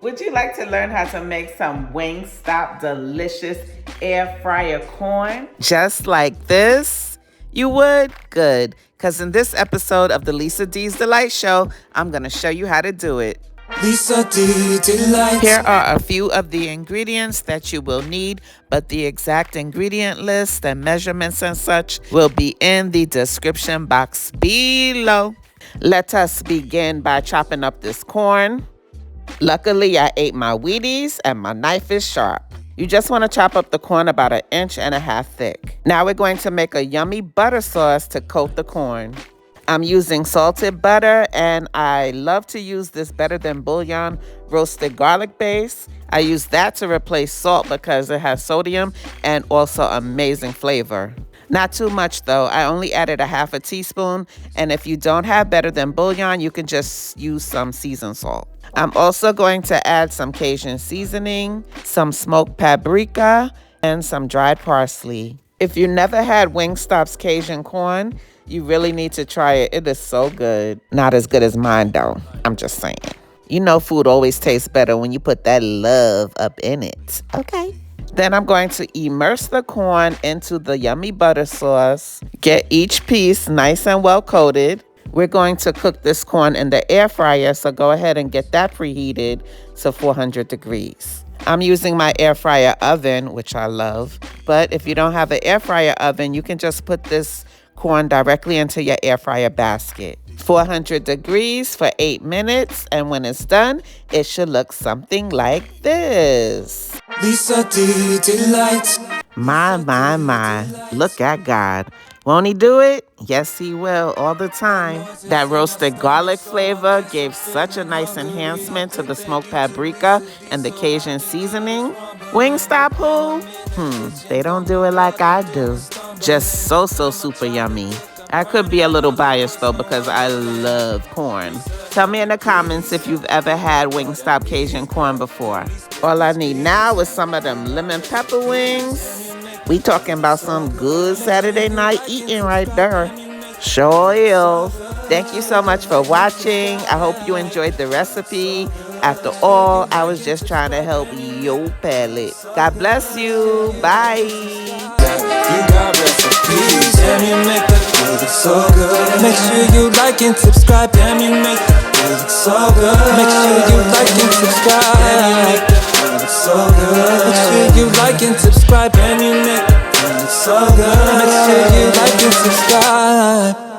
Would you like to learn how to make some Wingstop delicious air fryer corn? Just like this? You would? Good. Because in this episode of the Lisa D's Delight Show, I'm going to show you how to do it. Lisa D Delight. Here are a few of the ingredients that you will need, but the exact ingredient list and measurements and such will be in the description box below. Let us begin by chopping up this corn. Luckily, I ate my Wheaties and my knife is sharp. You just want to chop up the corn about 1.5 inches thick. Now we're going to make a yummy butter sauce to coat the corn. I'm using salted butter, and I love to use this Better Than Bouillon roasted garlic base. I use that to replace salt because it has sodium and also amazing flavor. Not too much though. I only added 1/2 teaspoon, and if you don't have Better Than Bouillon, you can just use some seasoned salt. I'm also going to add some Cajun seasoning, some smoked paprika, and some dried parsley. If you never had Wingstop's Cajun Corn, you really need to try it. It is so good. Not as good as mine though. I'm just saying. You know food always tastes better when you put that love up in it. Okay. Then I'm going to immerse the corn into the yummy butter sauce. Get each piece nice and well coated. We're going to cook this corn in the air fryer, so go ahead and get that preheated to 400 degrees. I'm using my air fryer oven, which I love. But if you don't have an air fryer oven, you can just put this corn directly into your air fryer basket. 400 degrees for 8 minutes, and when it's done, it should look something like this. Lisa D Delight. My. Look at God. Won't he do it? Yes, he will, all the time. That roasted garlic flavor gave such a nice enhancement to the smoked paprika and the Cajun seasoning. Wingstop who? They don't do it like I do. Just so super yummy. I could be a little biased though because I love corn. Tell me in the comments if you've ever had Wingstop Cajun Corn before. All I need now is some of them lemon pepper wings. We talking about some good Saturday night eating right there. Sure is. Thank you so much for watching. I hope you enjoyed the recipe. After all, I was just trying to help your palate. God bless you. Bye. You got recipes, damn you make the food look so good. Make sure you like and subscribe, damn you make the food look so good. Make sure you like and subscribe, damn you make the food look so good. Make sure you like and subscribe, damn you make the food look so good. Make sure you like and subscribe.